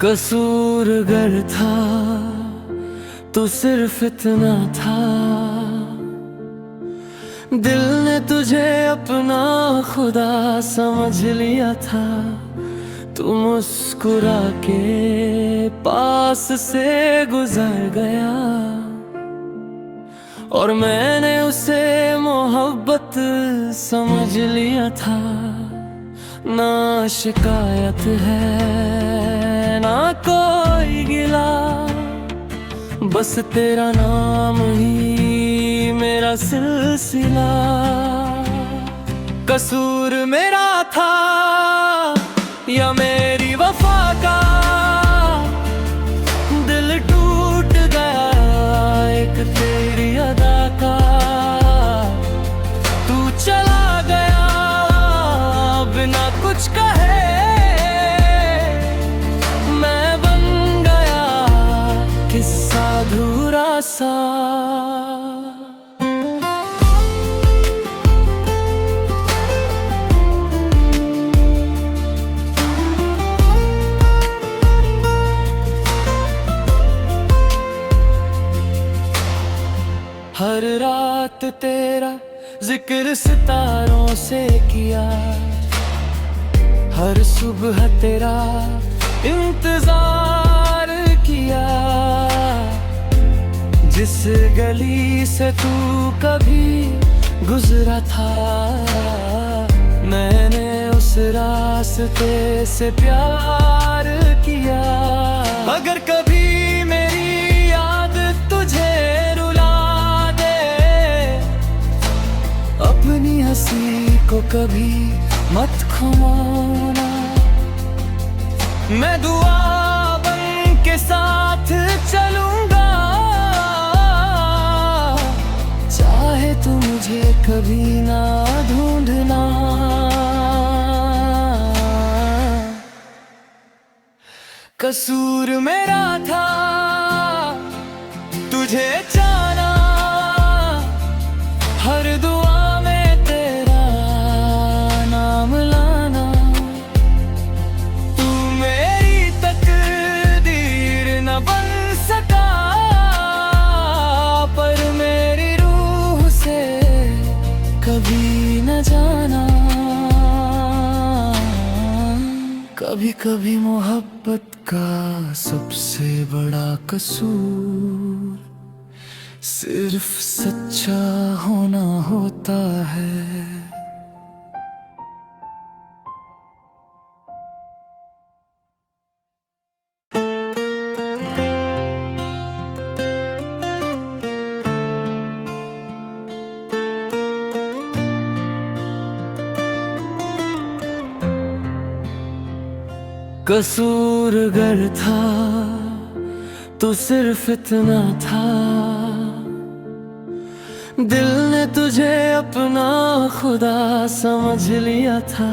कसूर गर था तो सिर्फ इतना था, दिल ने तुझे अपना खुदा समझ लिया था। तू मुस्कुरा के पास से गुजर गया और मैंने उसे मोहब्बत समझ लिया था। ना शिकायत है ना कोई गिला, बस तेरा नाम ही मेरा सिलसिला। कसूर मेरा था या मेरी वफा का, दिल टूट गया एक तेरी अदा का। तू चला गया बिना कुछ कहे, मैं बन गया किस्सा अधूरा सा। हर रात तेरा जिक्र सितारों से किया, हर सुबह तेरा इंतजार किया। जिस गली से तू कभी गुजरा था, मैंने उस रास्ते से प्यार किया। अगर कभी मेरी याद तुझे रुला दे, अपनी हंसी को कभी मत खुमाना। मैं दुआ बन के साथ चलूंगा, चाहे तू मुझे कभी ना ढूंढना। कसूर मेरा था तुझे जाना, हर दुआ में तेरा नाम लाना। तू मेरी तकदीर न बन सका, पर मेरी रूह से कभी न जाना। कभी कभी मोहब्बत का सबसे बड़ा कसूर सिर्फ सच्चा होना होता है। कसूर गर था तो सिर्फ इतना था, दिल ने तुझे अपना खुदा समझ लिया था।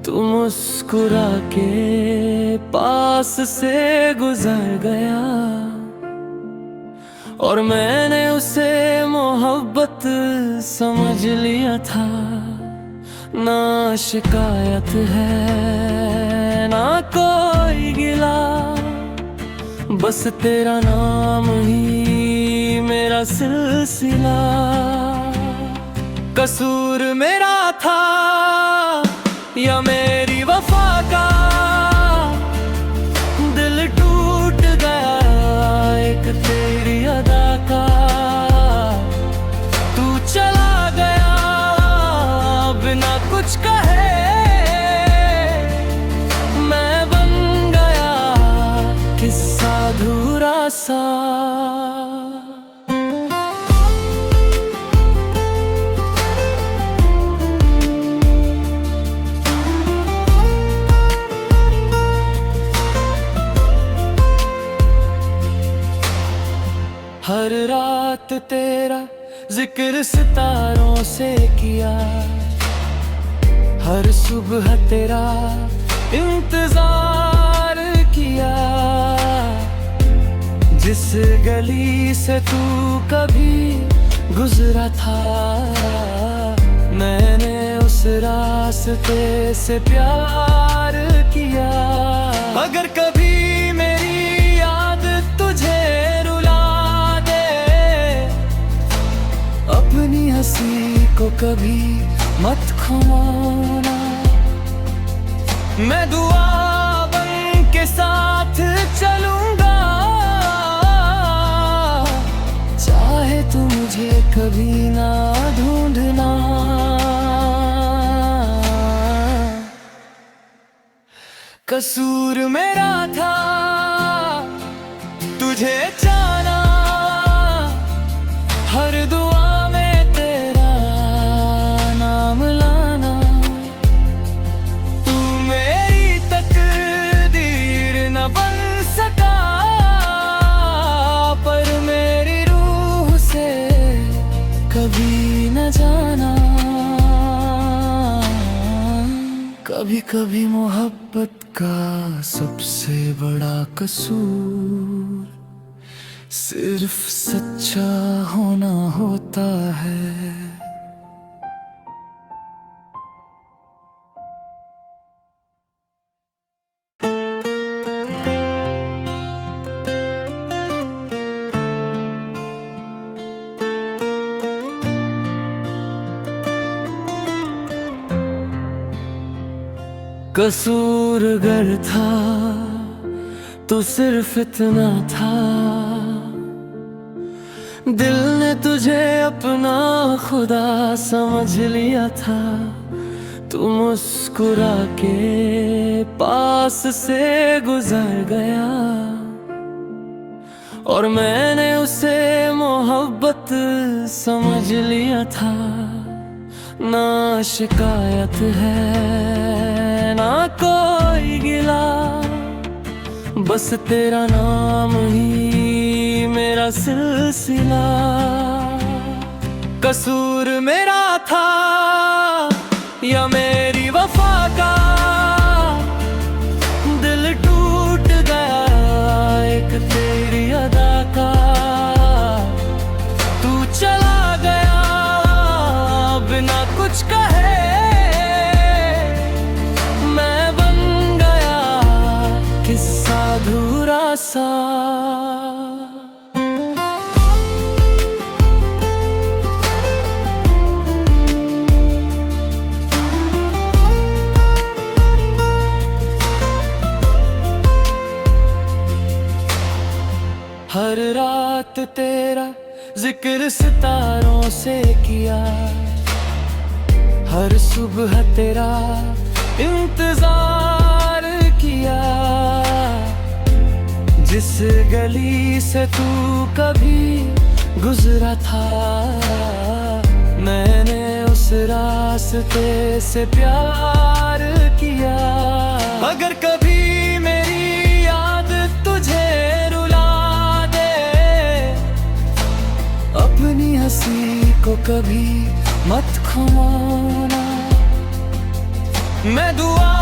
तू मुस्कुरा के पास से गुजर गया और मैंने उसे मोहब्बत समझ लिया था। ना शिकायत है ना कोई गिला, बस तेरा नाम ही मेरा सिलसिला। कसूर मेरा था या मेरी वफा का, दिल टूट गया एक तेरी अदा का। तू चला गया बिना कुछ कहे, मैं बन गया किस्सा अधूरा सा। हर रात तेरा जिक्र सितारों से किया, हर सुबह तेरा इंतजार किया। जिस गली से तू कभी गुजरा था, मैंने उस रास्ते से प्यार किया। अगर कभी कभी मत खोना। मैं दुआ बन के साथ चलूंगा, चाहे तू मुझे कभी ना ढूंढना। कसूर मेरा था तुझे जाना, हर दुआ में तेरा नाम लाना। तू मेरी तकदीर न बन सका, पर मेरी रूह से कभी न जाना। कभी कभी मोहब्बत का सबसे बड़ा कसूर सिर्फ सच्चा होना होता है। कसूर गर था तो सिर्फ इतना था, दिल ने तुझे अपना खुदा समझ लिया था। तू मुस्कुरा के पास से गुजर गया, और मैंने उसे मोहब्बत समझ लिया था। ना शिकायत है ना कोई गिला, बस तेरा नाम ही मेरा सिलसिला। कसूर मेरा था या मेरी वफा का, दिल टूट गया एक तेरी अदा का। तू चला गया बिना कुछ कहे, मैं बन गया किस्सा अधूरा सा। हर रात तेरा जिक्र सितारों से किया, हर सुबह तेरा इंतजार किया। जिस गली से तू कभी गुजरा था, मैंने उस रास्ते से प्यार किया। अगर कभी मेरी याद तुझे रुला दे, अपनी हंसी को कभी मत खोना। मैं दुआ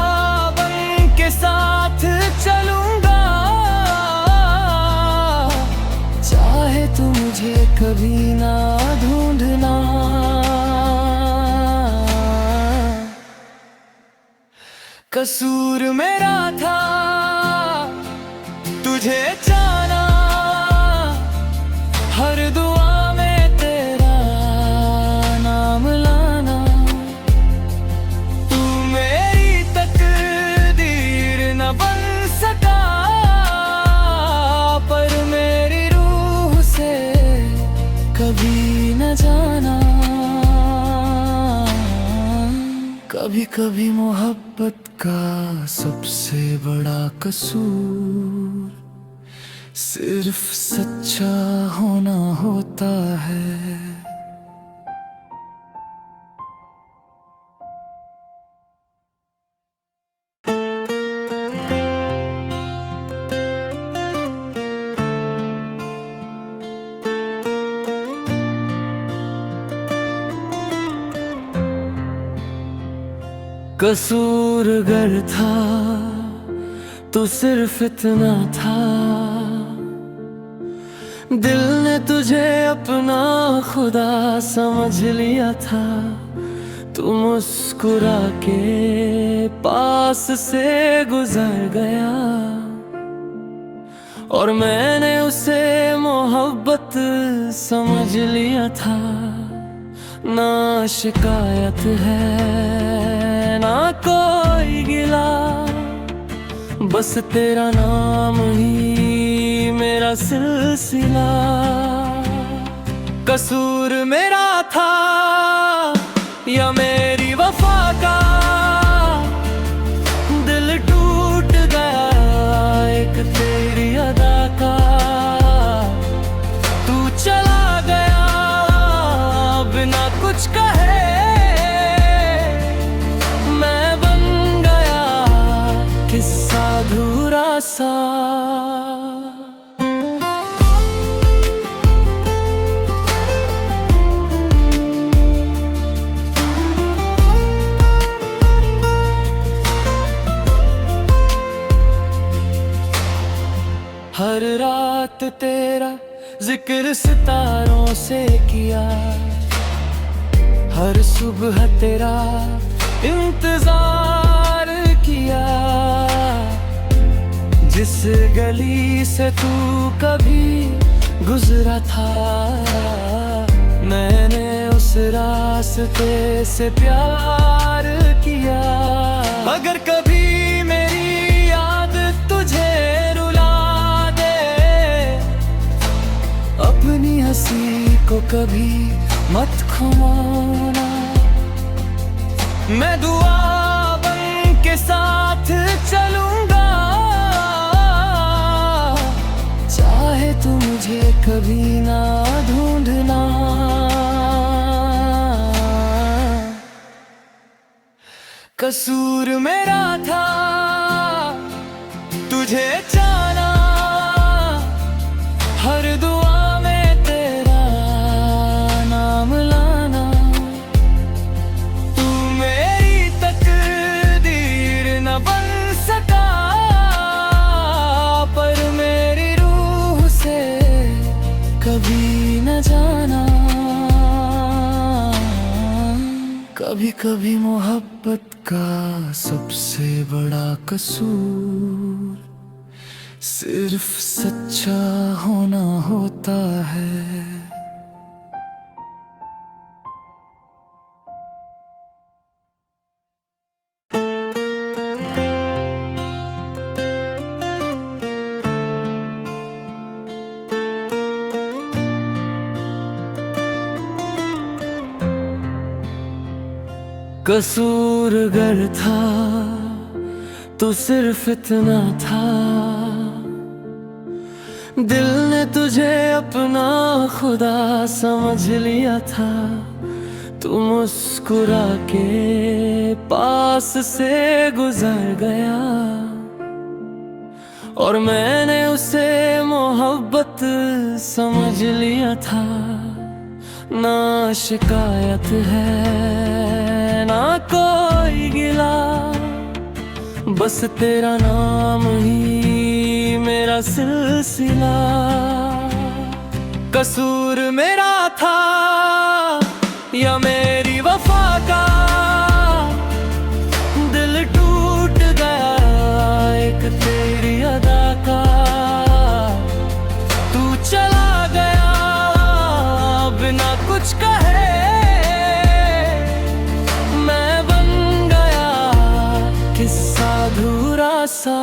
बन के साथ चलूंगा, चाहे तू मुझे कभी ना ढूंढना। कसूर मेरा था तुझे जाना, हर दुआ में तेरा नाम लाना। तू मेरी तकदीर न बन सका, पर मेरी रूह से कभी न जाना। कभी कभी मोहब्बत का सबसे बड़ा कसूर सिर्फ सच्चा होना होता है। कसूर गर था तो सिर्फ इतना था, दिल ने तुझे अपना खुदा समझ लिया था। तू मुस्कुरा के पास से गुजर गया, और मैंने उसे मोहब्बत समझ लिया था। ना शिकायत है ना कोई गिला, बस तेरा नाम ही मेरा सिलसिला। कसूर मेरा था या मेरी वफा का, दिल टूट गया एक तेरी अदा का। तू चला गया बिना कुछ कहे, मैं बन गया किस्सा अधूरा सा। हर रात तेरा जिक्र सितारों से किया, हर सुबह तेरा इंतजार किया। जिस गली से तू कभी गुजरा था, मैंने उस रास्ते से प्यार किया। अगर कभी मेरी याद तुझे रुला दे, अपनी हंसी को कभी मत खुमाना। मैं दुआ बन के साथ चलूंगा, चाहे तू मुझे कभी ना ढूंढना। कसूर मेरा था तुझे जाना, हर दुआ में तेरा नाम लाना। तू मेरी तकदीर न बन सका, पर मेरी रूह से कभी न जाना। कभी कभी मोहब्बत का सबसे बड़ा कसूर सिर्फ सच्चा होना होता है। कसूर गर था तो सिर्फ इतना था, दिल ने तुझे अपना खुदा समझ लिया था। तू मुस्कुरा के पास से गुजर गया, और मैंने उसे मोहब्बत समझ लिया था। ना शिकायत है ना कोई गिला, बस तेरा नाम ही मेरा सिलसिला। कसूर मेरा था या मेरी वफा का, दिल टूट गया एक तेरी अदा का। तू चला गया बिना कुछ कहे, मैं बन गया किस्सा अधूरा सा।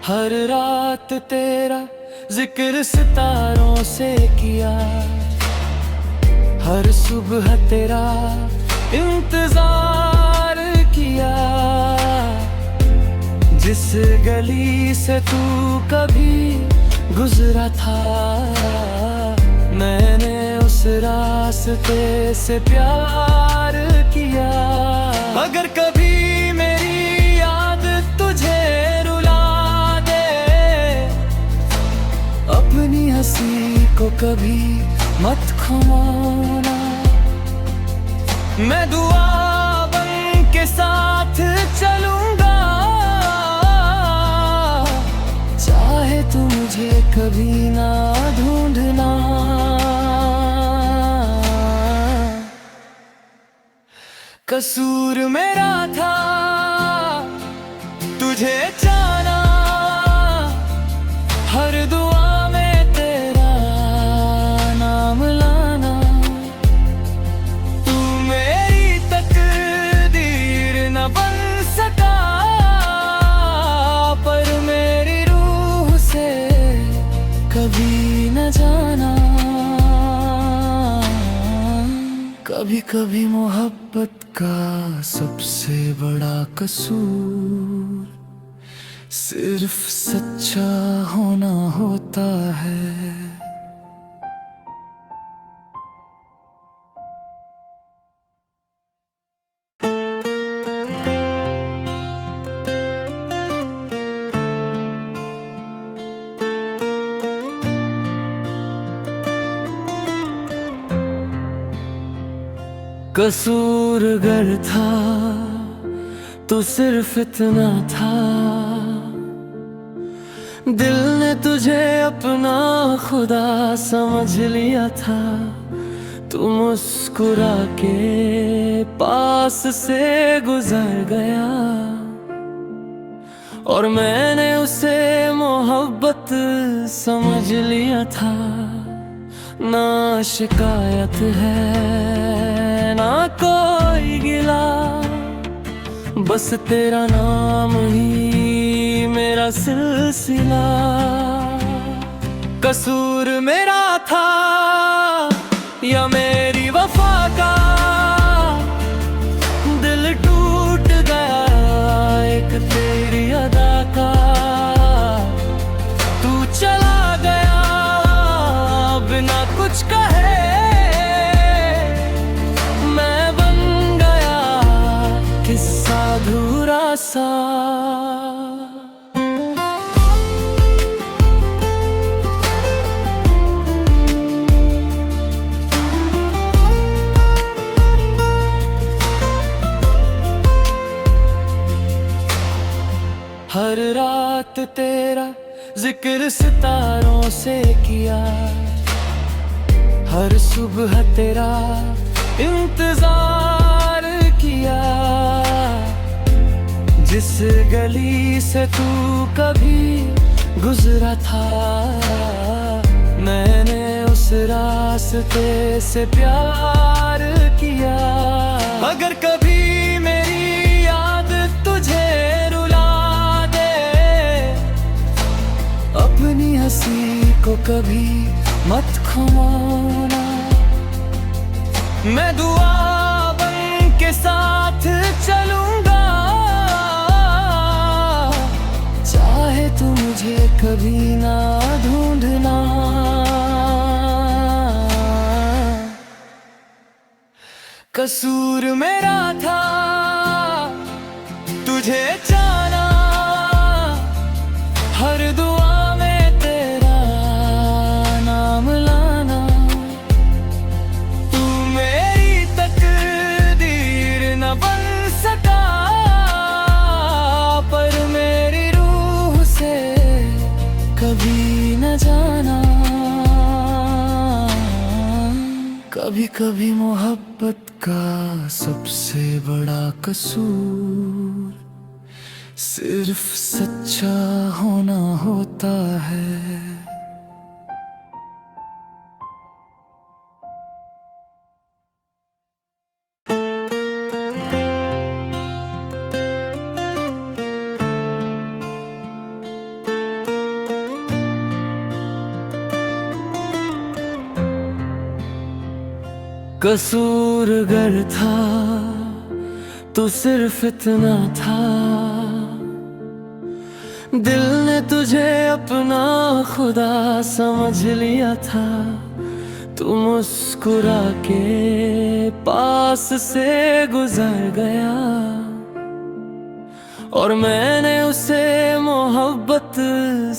हर रात तेरा जिक्र सितारों से किया, हर सुबह तेरा इंतजार किया। जिस गली से तू कभी गुजरा था, मैंने उस रास्ते से प्यार किया। अगर कभी मेरी याद तुझे रुला दे, अपनी हंसी को कभी मत खुमाना। मैं दुआ बन के साथ चलूंगा, चाहे तू मुझे कभी ना ढूंढना। कसूर मेरा था तुझे जाना, हर दुआ में तेरा नाम लाना। तू मेरी तकदीर न बन सका, पर मेरी रूह से कभी न जाना। कभी कभी मोहब्बत का सबसे बड़ा कसूर सिर्फ सच्चा होना होता है। कसूर गर था तो सिर्फ इतना था, दिल ने तुझे अपना खुदा समझ लिया था। तू मुस्कुरा के पास से गुजर गया और मैंने उसे मोहब्बत समझ लिया था। ना शिकायत है ना कोई गिला, बस तेरा नाम ही मेरा सिलसिला। कसूर मेरा था या मेरी वफा का, दिल टूट गया एक तेरी अदा का। तू चला गया बिना कुछ कहे, मैं बन गया किस्सा अधूरा सा। हर रात तेरा जिक्र सितारों से किया, हर सुबह तेरा इंतजार किया। जिस गली से तू कभी गुजरा था, मैंने उस रास्ते से प्यार किया। अगर कभी मेरी याद तुझे रुला दे, अपनी हंसी को कभी मत खोना। मैं दुआ बन के साथ चलूंगा, चाहे तू मुझे कभी ना ढूंढना। कसूर मेरा था तुझे जाना, हर दुआ में तेरा नाम लाना। तू मेरी तकदीर न बन सका, पर मेरी रूह से कभी न जाना। कभी कभी मोहब्बत का सबसे बड़ा कसूर सिर्फ सच्चा होना होता है। कसूर गर था तो सिर्फ इतना था, दिल ने तुझे अपना खुदा समझ लिया था। तू मुस्कुरा के पास से गुजर गया और मैंने उसे मोहब्बत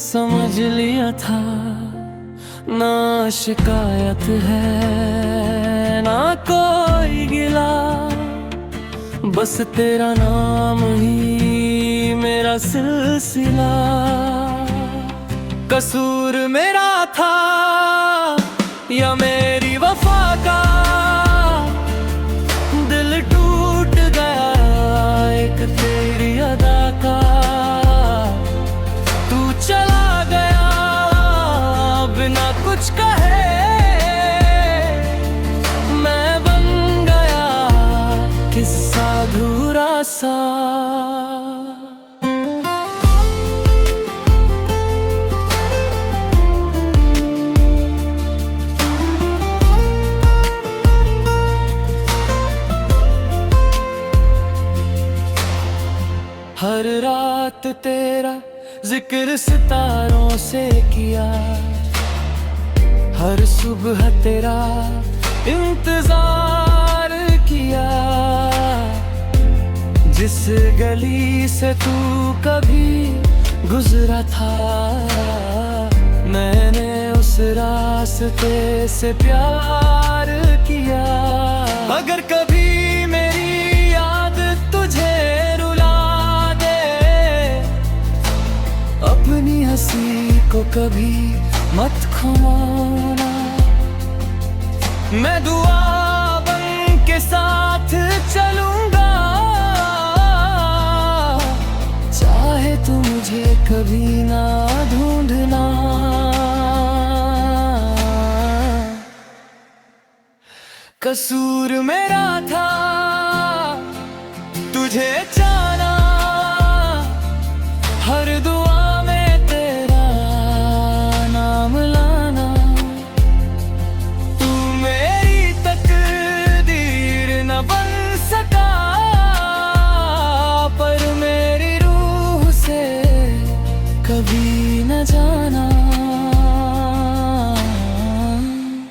समझ लिया था। ना शिकायत है ना कोई गिला, बस तेरा नाम ही मेरा सिलसिला। कसूर मेरा था या मेरी वफा का, दिल टूट कुछ कहे, मैं बन गया किस्सा अधूरा सा। हर रात तेरा जिक्र सितारों से किया, हर सुबह तेरा इंतजार किया। जिस गली से तू कभी गुजरा था, मैंने उस रास्ते से प्यार किया। अगर कभी मेरी याद तुझे अपनी हंसी को कभी मत खोना, मैं दुआ बन के साथ चलूंगा। चाहे तू मुझे कभी ना ढूंढना, कसूर मेरा था तुझे जाना। हर दुआ कभी न जाना,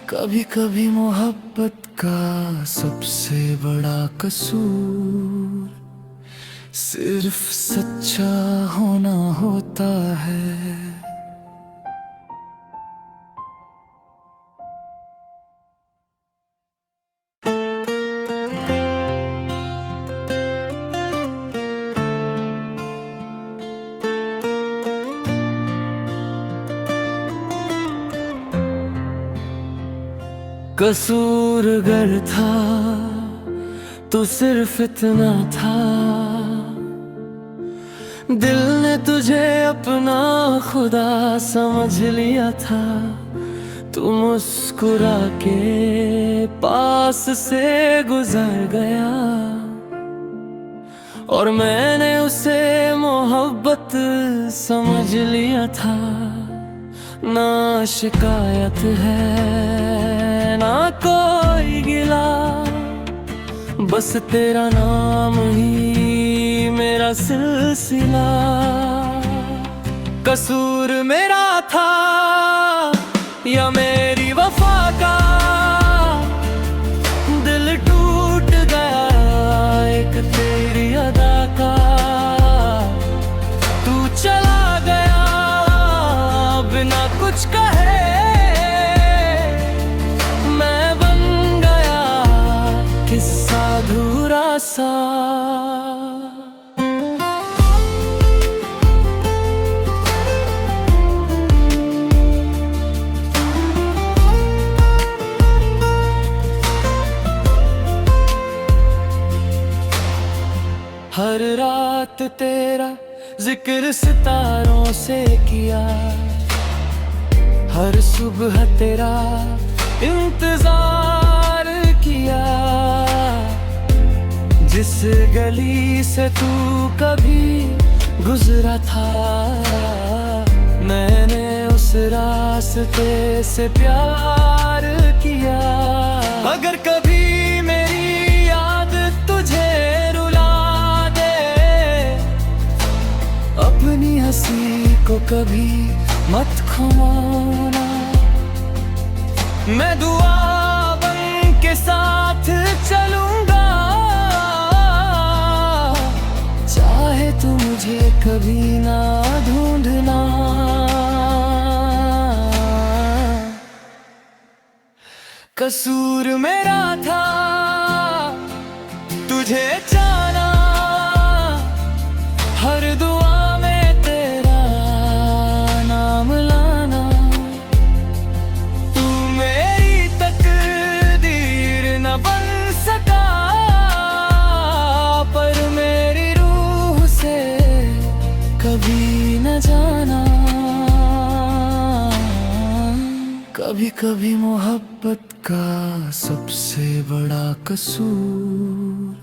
कभी कभी मोहब्बत का सबसे बड़ा कसूर सिर्फ सच्चा होना होता है। कसूर गर था तो सिर्फ इतना था, दिल ने तुझे अपना खुदा समझ लिया था। तू मुस्कुरा के पास से गुजर गया और मैंने उसे मोहब्बत समझ लिया था। ना शिकायत है ना कोई गिला, बस तेरा नाम ही मेरा सिलसिला। कसूर मेरा था या मेरी वफा का, दिल टूट गया एक तेरी अदा का। तू चला गया बिना कुछ कहे, मैं बन गया किस्सा अधूरा सा। हर रात तेरा जिक्र सितारों से किया, हर सुबह तेरा इंतजार किया। जिस गली से तू कभी गुजरा था, मैंने उस रास्ते से प्यार किया। अगर कभी मेरी याद तुझे रुला दे, अपनी हंसी को कभी मत खोना, मैं दुआ बन के साथ चलूंगा। चाहे तू मुझे कभी ना ढूंढना, कसूर मेरा था तुझे जाना। हर दुआ में तेरा नाम लाना, तू मेरी तकदीर न बन सका, पर मेरी रूह से कभी न जाना। कभी कभी मोहब्बत का सबसे बड़ा कसूर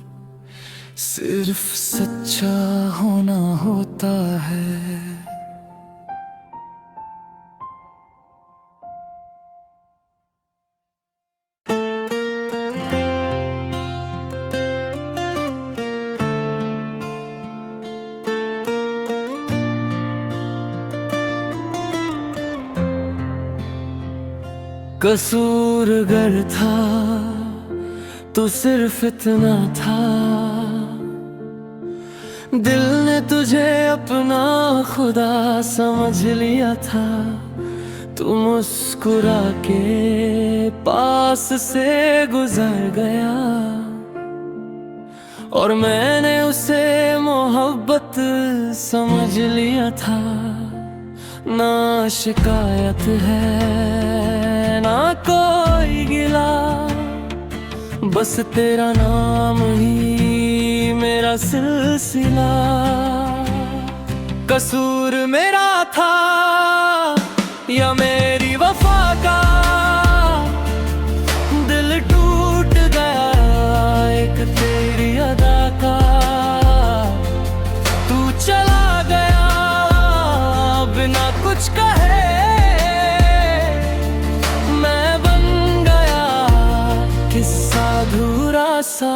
सिर्फ सच्चा होना होता है। कसूर गर था तो सिर्फ इतना था, दिल ने तुझे अपना खुदा समझ लिया था। तू मुस्कुरा के पास से गुजर गया और मैंने उसे मोहब्बत समझ लिया था। ना शिकायत है ना कोई गिला, बस तेरा नाम ही मेरा सिलसिला। कसूर मेरा था या मेरी वफा का, दिल टूट गया एक तेरी अदा का। तू चला गया बिना कुछ कहे, मैं बन गया किस्सा अधूरा सा।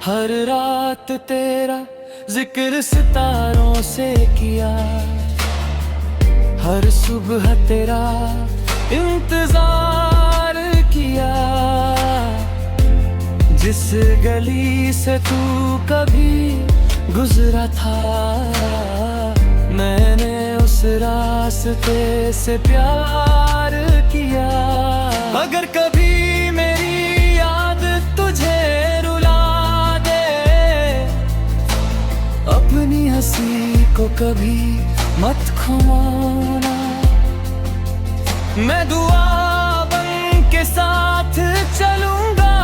हर रात तेरा जिक्र सितारों से किया, हर सुबह तेरा इंतजार किया। जिस गली से तू कभी गुजरा था, मैंने उस रास्ते से प्यार किया। अगर कभी मेरी याद तुझे रुला दे, अपनी हंसी को कभी मत खोना। मैं दुआ बन के साथ चलूंगा,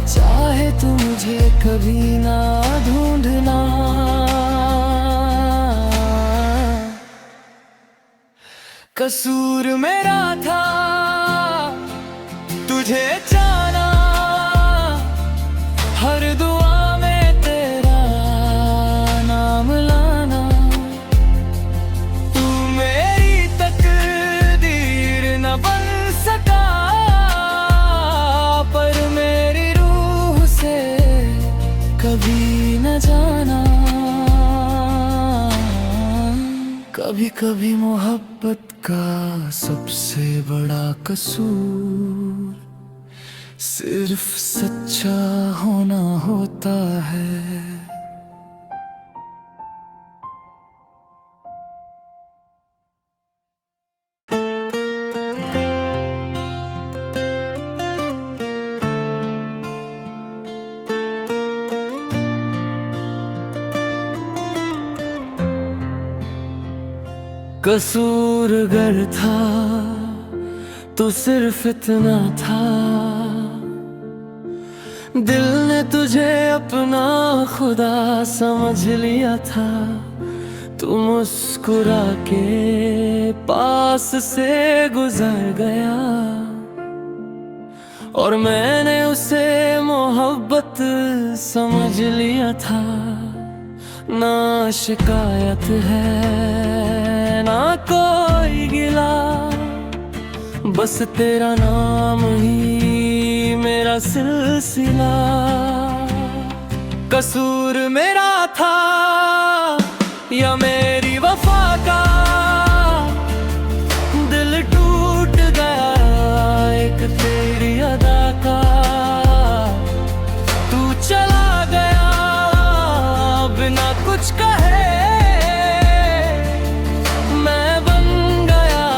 चाहे तू मुझे कभी ना ढूंढना। कसूर मेरा था तुझे जाना, हर दुआ में तेरा नाम लाना। तू मेरी तकदीर न बन सका, पर मेरी रूह से कभी न जाना। कभी कभी मोहब्बत का सबसे बड़ा कसूर सिर्फ सच्चा होना होता है। कसूर गर था तो सिर्फ इतना था, दिल ने तुझे अपना खुदा समझ लिया था। तू मुस्कुरा के पास से गुजर गया और मैंने उसे मोहब्बत समझ लिया था। ना शिकायत है ना कोई गिला, बस तेरा नाम ही मेरा सिलसिला। कसूर मेरा था या मेरी वफा का, दिल टूट गया एक तेरी अदा का। तू चला गया बिना कुछ कहे, मैं बन गया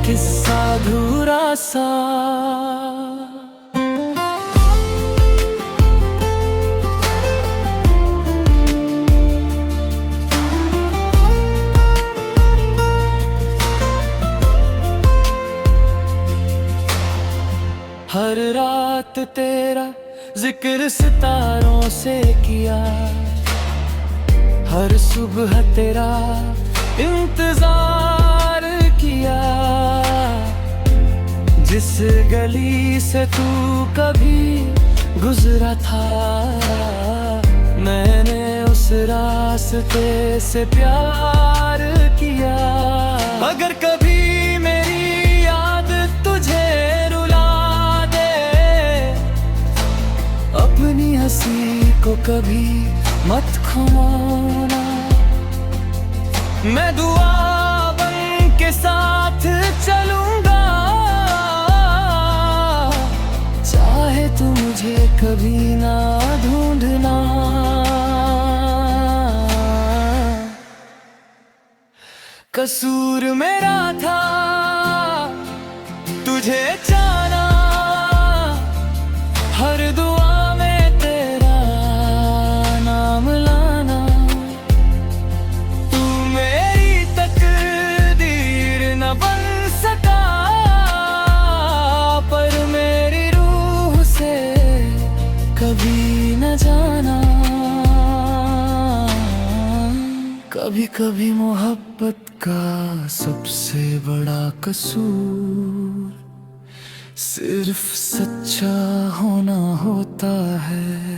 किस्सा अधूरा सा। रात तेरा जिक्र सितारों से किया, हर सुबह तेरा इंतजार किया। जिस गली से तू कभी गुजरा था, मैंने उस रास्ते से प्यार किया। अगर कभी मेरी याद तुझे रुला दे, अपनी हंसी को कभी मत खोना। मैं दुआ बन के साथ चलूंगा, चाहे तू मुझे कभी ना ढूंढना। कसूर मेरा था तुझे जाना, हर दुआ में तेरा नाम लाना। तू मेरी तकदीर न बन सका, पर मेरी रूह से कभी न जाना। कभी कभी मोहब्बत का सबसे बड़ा कसूर सिर्फ सच्चा होना होता है।